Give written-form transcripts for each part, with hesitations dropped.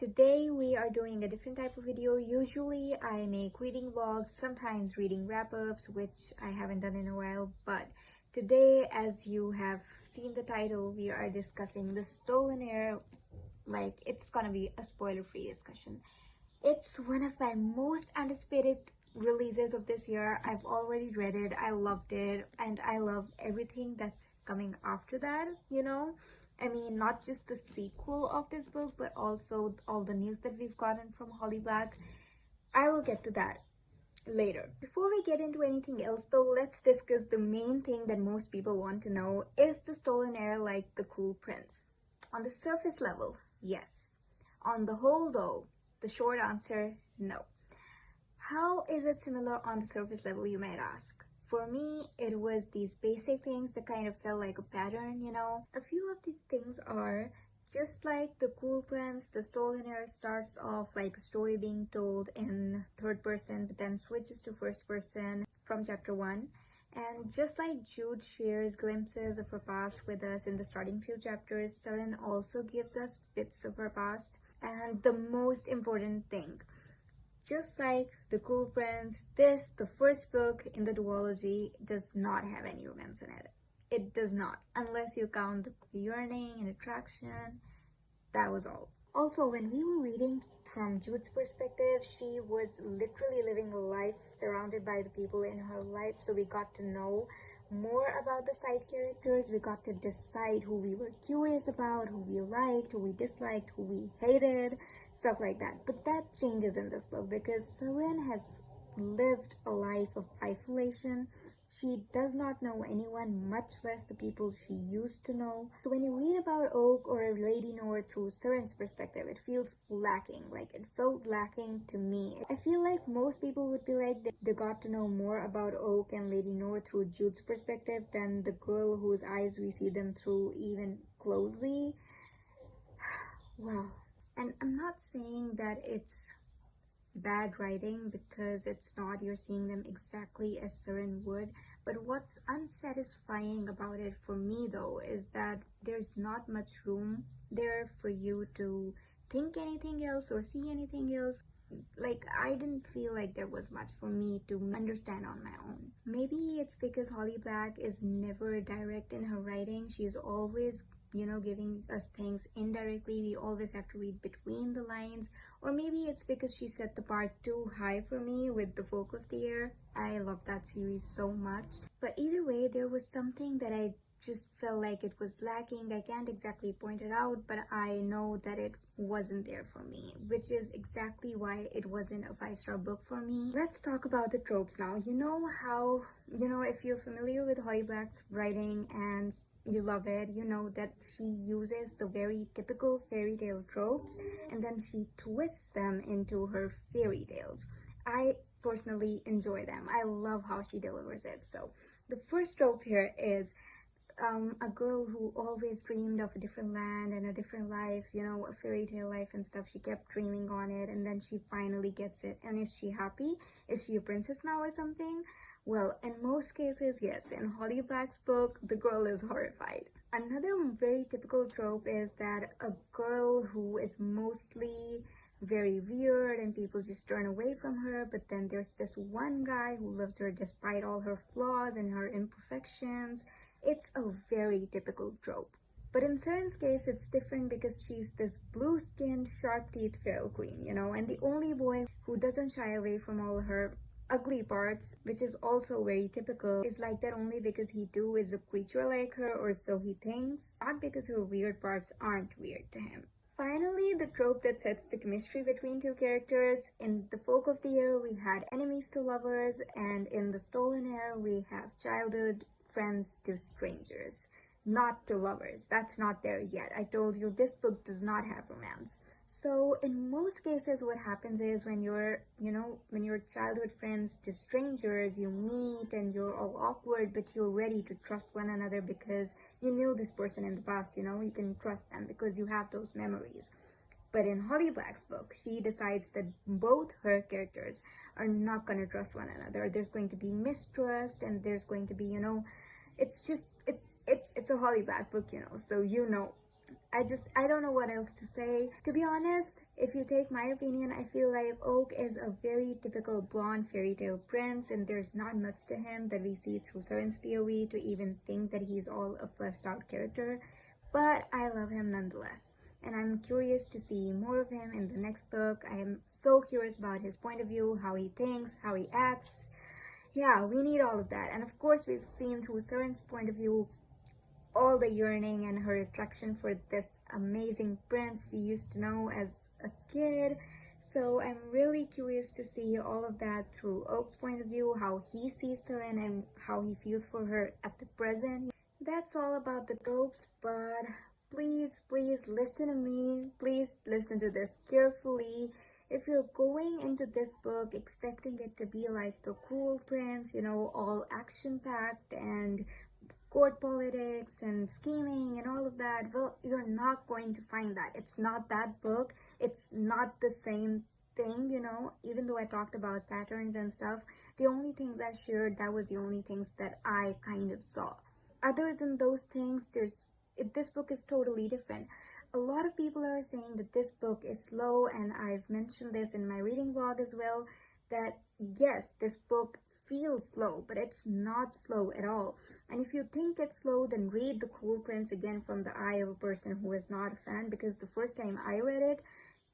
Today we are doing a different type of video. Usually I make reading vlogs, sometimes reading wrap-ups, which I haven't done in a while, but today, as you have seen the title, we are discussing the Stolen Heir. Like, it's gonna be a spoiler-free discussion. It's one of my most anticipated releases of this year. I've already read it, I loved it, and I love everything that's coming after that, I mean, not just the sequel of this book, but also all the news that we've gotten from Holly Black. I will get to that later. Before we get into anything else though, let's discuss the main thing that most people want to know. Is the Stolen Heir like the Cruel Prince? On the surface level, yes. On the whole though, the short answer, no. How is it similar on the surface level, you might ask? For me, it was these basic things that kind of felt like a pattern, A few of these things are, just like the Cruel Prince, the Stolen Heir starts off like a story being told in third person, but then switches to first person from chapter 1. And just like Jude shares glimpses of her past with us in the starting few chapters, Suren also gives us bits of her past. And the most important thing, just like the Cruel Prince, the first book in the duology, does not have any romance in it. It does not, unless you count the yearning and attraction. That was all. Also, when we were reading from Jude's perspective, she was literally living a life surrounded by the people in her life, so we got to know more about the side characters. We got to decide who we were curious about, who we liked, who we disliked, who we hated, stuff like that. But that changes in this book because Suren has lived a life of isolation. She does not know anyone, much less the people she used to know. So when you read about Oak or Lady Noir through Suren's perspective, it feels lacking. Like, it felt lacking to me. I feel like most people would be like they got to know more about Oak and Lady Noir through Jude's perspective than the girl whose eyes we see them through even closely. Wow. And I'm not saying that it's bad writing, because it's not. You're seeing them exactly as Suren would. But what's unsatisfying about it for me though is that there's not much room there for you to think anything else or see anything else. Like, I didn't feel like there was much for me to understand on my own. Maybe it's because Holly Black is never direct in her writing. She's always giving us things indirectly. We always have to read between the lines. Or maybe it's because she set the bar too high for me with the Folk of the Air. I love that series so much. But either way, there was something that I just felt like it was lacking. I can't exactly point it out, but I know that it wasn't there for me, which is exactly why it wasn't a 5-star book for me. Let's talk about the tropes now. You know how, if you're familiar with Holly Black's writing and you love it, you know that she uses the very typical fairy tale tropes and then she twists them into her fairy tales. I personally enjoy them. I love how she delivers it. So the first trope here is a girl who always dreamed of a different land and a different life, a fairy tale life and stuff. She kept dreaming on it and then she finally gets it. And is she happy? Is she a princess now or something? Well, in most cases, yes. In Holly Black's book, the girl is horrified. Another very typical trope is that a girl who is mostly very weird and people just turn away from her, but then there's this one guy who loves her despite all her flaws and her imperfections. It's a very typical trope. But in Suren's case, it's different because she's this blue-skinned, sharp-teethed feral queen, and the only boy who doesn't shy away from all her ugly parts, which is also very typical, is like that only because he too is a creature like her, or so he thinks, not because her weird parts aren't weird to him. Finally, the trope that sets the chemistry between two characters. In the Folk of the Air, we had enemies to lovers, and in the Stolen Heir, we have childhood friends to strangers, not to lovers. That's not there yet. I told you this book does not have romance. So in most cases, what happens is when you're childhood friends to strangers, you meet and you're all awkward, but you're ready to trust one another because you knew this person in the past, you can trust them because you have those memories. But in Holly Black's book, she decides that both her characters are not going to trust one another. There's going to be mistrust and there's going to be, it's a Holly Black book, so I don't know what else to say. To be honest, if you take my opinion, I feel like 𝐒𝐤 is a very typical blonde fairy tale prince, and there's not much to him that we see through Suren's POV to even think that he's all a fleshed out character. But I love him nonetheless, and I'm curious to see more of him in the next book. I am so curious about his point of view, how he thinks, how he acts. Yeah, we need all of that. And of course, we've seen through Suren's point of view all the yearning and her attraction for this amazing prince she used to know as a kid. So I'm really curious to see all of that through 𝐒𝐤's point of view, how he sees Suren and how he feels for her at the present. That's all about the tropes, but please listen to me. Please listen to this carefully. If you're going into this book expecting it to be like the cool prince, you know, all action-packed and court politics and scheming and all of that, well, you're not going to find that. It's not that book. It's not the same thing, you know. Even though I talked about patterns and stuff, the only things I shared, that was the only things that I kind of saw. Other than those things, this book is totally different. A lot of people are saying that this book is slow, and I've mentioned this in my reading vlog as well, that yes, this book feels slow, but it's not slow at all. And if you think it's slow, then read The Cool Prince again from the eye of a person who is not a fan, because the first time I read it,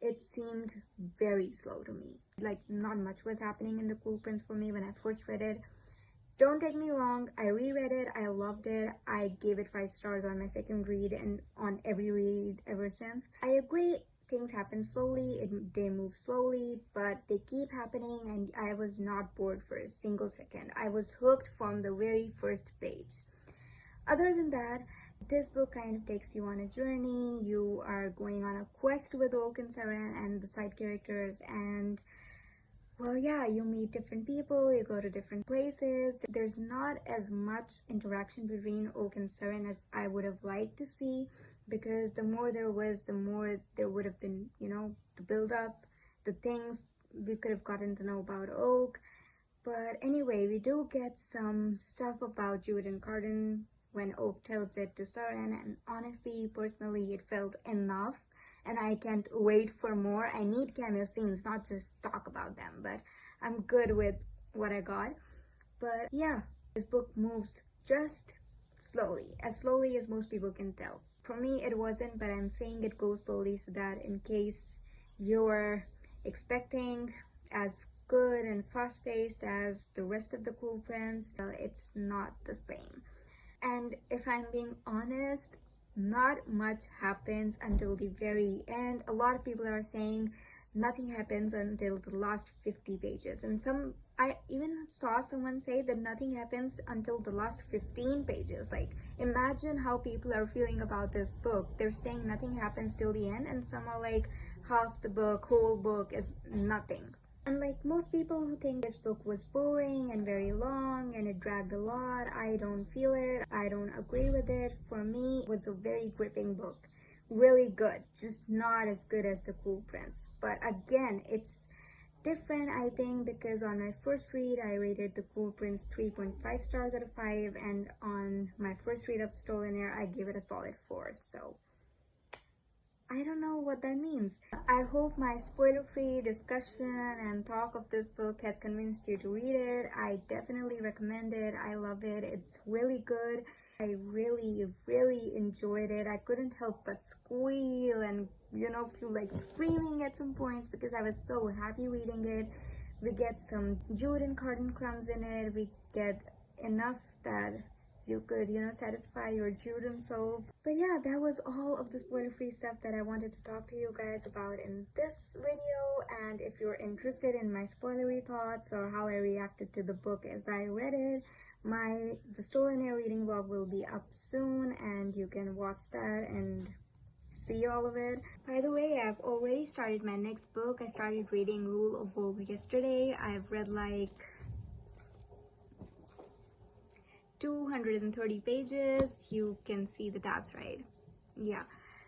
it seemed very slow to me. Like, not much was happening in The Cool Prince for me when I first read it. Don't take me wrong, I reread it, I loved it. I gave it 5 stars on my second read and on every read ever since. I agree, things happen slowly, they move slowly, but they keep happening, and I was not bored for a single second. I was hooked from the very first page. Other than that, this book kind of takes you on a journey. You are going on a quest with 𝐒𝐤 and Suren and the side characters, and well, yeah, you meet different people, you go to different places. There's not as much interaction between 𝐒𝐤 and Suren as I would have liked to see, because the more there was, the more there would have been, you know, the build-up, the things we could have gotten to know about 𝐒𝐤. But anyway, we do get some stuff about Jude and Cardan when 𝐒𝐤 tells it to Suren, and honestly, personally, it felt enough. And I can't wait for more. I need cameo scenes, not just talk about them, but I'm good with what I got. But yeah, this book moves just slowly as most people can tell. For me, it wasn't, but I'm saying it goes slowly so that in case you're expecting as good and fast-paced as the rest of the Cool Prince, well, it's not the same. And if I'm being honest, not much happens until the very end. A lot of people are saying nothing happens until the last 50 pages, and I even saw someone say that nothing happens until the last 15 pages. Like, imagine how people are feeling about this book. They're saying nothing happens till the end, and some are like half the book, whole book is nothing. And like most people who think this book was boring and very long and it dragged a lot, I don't feel it. I don't agree with it. For me, it was a very gripping book. Really good, just not as good as The Cool Prince. But again, it's different, I think, because on my first read, I rated The Cool Prince 3.5 stars out of 5, and on my first read of Stolen Heir, I gave it a solid 4. So I don't know what that means. I hope my spoiler-free discussion and talk of this book has convinced you to read it. I definitely recommend it. I love it. It's really good. I really enjoyed it. I couldn't help but squeal and, you know, feel like screaming at some points because I was so happy reading it. We get some Jude and Cardan crumbs in it. We get enough that you could, you know, satisfy your Jude soul. But yeah, that was all of the spoiler-free stuff that I wanted to talk to you guys about in this video. And if you're interested in my spoilery thoughts or how I reacted to the book as I read it, the Stolen Heir reading vlog will be up soon, and you can watch that and see all of it. By the way, I've already started my next book. I started reading Rule of 𝐒𝐤 yesterday. I've read like 230 pages. You can see the tabs, right? Yeah,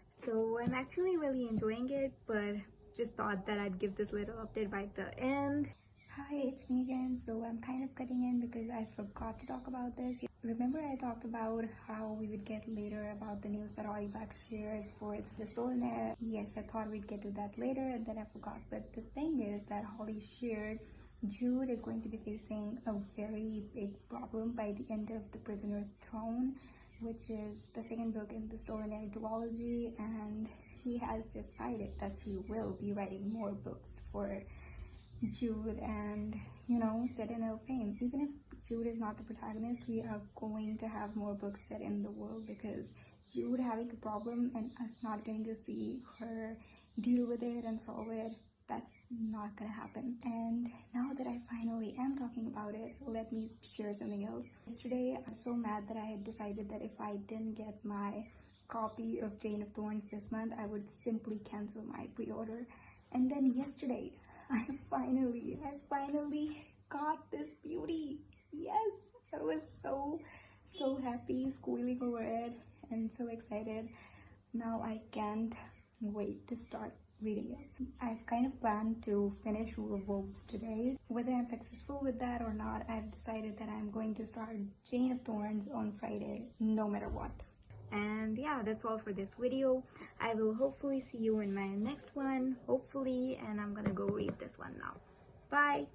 so I'm actually really enjoying it, but just thought that I'd give this little update by the end. Hi, it's me again. So I'm kind of cutting in because I forgot to talk about this. Remember I talked about how we would get later about the news that 𝐒𝐈𝐴 shared for the Stolen Heir? Yes, I thought we'd get to that later and then I forgot. But the thing is that 𝐒𝐈𝐴 shared Jude is going to be facing a very big problem by the end of The Prisoner's Throne, which is the second book in the Stolen Heir duology, and she has decided that she will be writing more books for Jude and, you know, set in 𝐒𝐴. Even if Jude is not the protagonist, we are going to have more books set in the world, because Jude having a problem and us not getting to see her deal with it and solve it, that's not gonna happen. And now that I finally am talking about it, let me share something else. Yesterday, I was so mad that I had decided that if I didn't get my copy of Jane of Thorns this month, I would simply cancel my pre-order. And then yesterday, I finally got this beauty. Yes, I was so happy, squealing over it, and so excited. Now I can't wait to start reading it. I've kind of planned to finish Rule of Wolves today. Whether I'm successful with that or not, I've decided that I'm going to start Jane of Thorns on Friday, no matter what. And yeah, that's all for this video. I will hopefully see you in my next one, hopefully, and I'm gonna go read this one now. Bye!